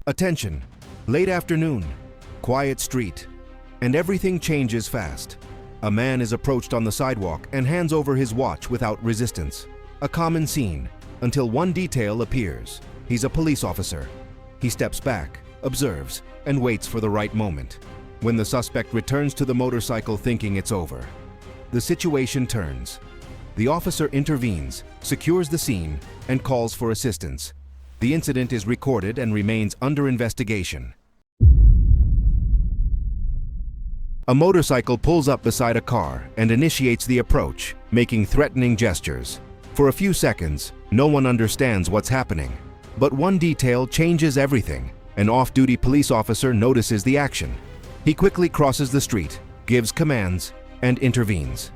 Attention! Late afternoon, quiet street, and everything changes fast. A man is approached on the sidewalk and hands over his watch without resistance. A common scene, until one detail appears. He's a police officer. He steps back, observes, and waits for the right moment. When the suspect returns to the motorcycle thinking it's over, the situation turns. The officer intervenes, secures the scene, and calls for assistance. The incident is recorded and remains under investigation. A motorcycle pulls up beside a car and initiates the approach, making threatening gestures. For a few seconds, no one understands what's happening. But one detail changes everything. An off-duty police officer notices the action. He quickly crosses the street, gives commands, and intervenes.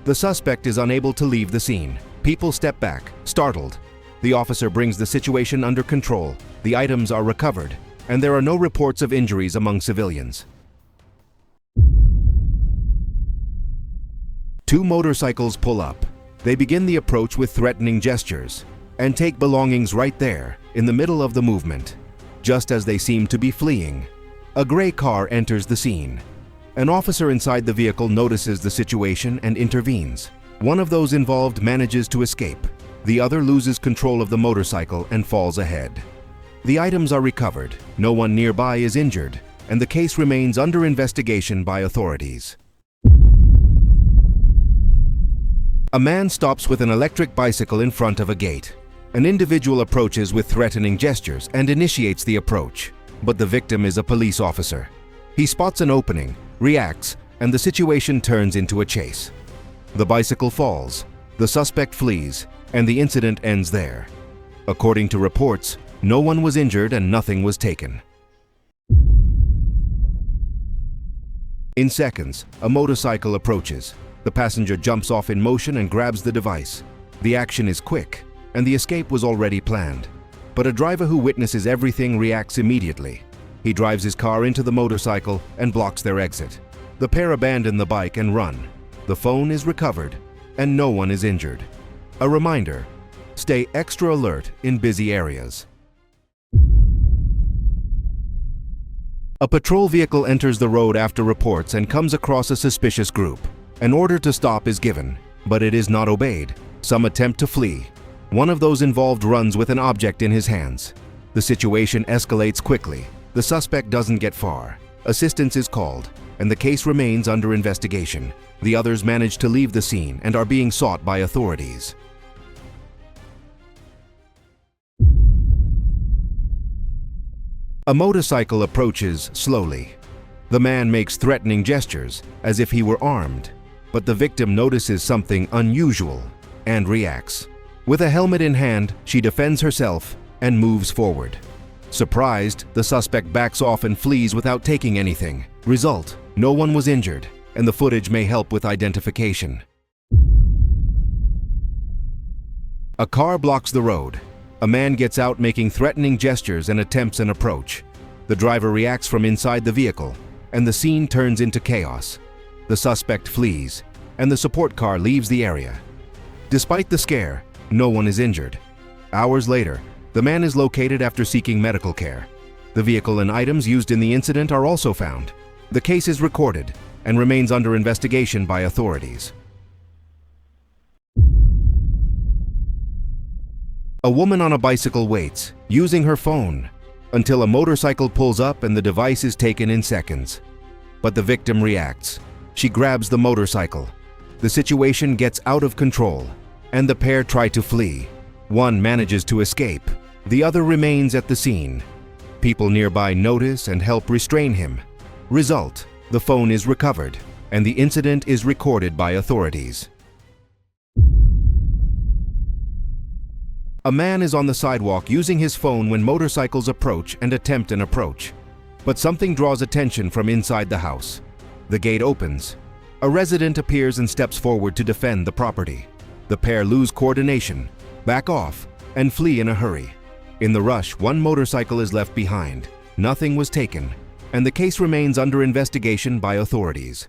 The suspect is unable to leave the scene. People step back, startled. The officer brings the situation under control. The items are recovered, and there are no reports of injuries among civilians. Two motorcycles pull up. They begin the approach with threatening gestures and take belongings right there, in the middle of the movement. Just as they seem to be fleeing, a gray car enters the scene. An officer inside the vehicle notices the situation and intervenes. One of those involved manages to escape. The other loses control of the motorcycle and falls ahead. The items are recovered, no one nearby is injured, and the case remains under investigation by authorities. A man stops with an electric bicycle in front of a gate. An individual approaches with threatening gestures and initiates the approach, but the victim is a police officer. He spots an opening, reacts, and the situation turns into a chase. The bicycle falls, the suspect flees, and the incident ends there. According to reports, no one was injured and nothing was taken. In seconds, a motorcycle approaches. The passenger jumps off in motion and grabs the device. The action is quick, and the escape was already planned. But a driver who witnesses everything reacts immediately. He drives his car into the motorcycle and blocks their exit. The pair abandon the bike and run. The phone is recovered, and no one is injured. A reminder: stay extra alert in busy areas. A patrol vehicle enters the road after reports and comes across a suspicious group. An order to stop is given, but it is not obeyed. Some attempt to flee. One of those involved runs with an object in his hands. The situation escalates quickly. The suspect doesn't get far. Assistance is called, and the case remains under investigation. The others manage to leave the scene and are being sought by authorities. A motorcycle approaches slowly. The man makes threatening gestures, as if he were armed. But the victim notices something unusual and reacts. With a helmet in hand, she defends herself and moves forward. Surprised, the suspect backs off and flees without taking anything. Result: no one was injured, and the footage may help with identification. A car blocks the road. A man gets out making threatening gestures and attempts an approach. The driver reacts from inside the vehicle, and the scene turns into chaos. The suspect flees, and the support car leaves the area. Despite the scare, no one is injured. Hours later, the man is located after seeking medical care. The vehicle and items used in the incident are also found. The case is recorded and remains under investigation by authorities. A woman on a bicycle waits, using her phone, until a motorcycle pulls up and the device is taken in seconds. But the victim reacts. She grabs the motorcycle. The situation gets out of control, and the pair try to flee. One manages to escape. The other remains at the scene. People nearby notice and help restrain him. Result: the phone is recovered, and the incident is recorded by authorities. A man is on the sidewalk using his phone when motorcycles approach and attempt an approach. But something draws attention from inside the house. The gate opens. A resident appears and steps forward to defend the property. The pair lose coordination, back off, and flee in a hurry. In the rush, one motorcycle is left behind. Nothing was taken, and the case remains under investigation by authorities.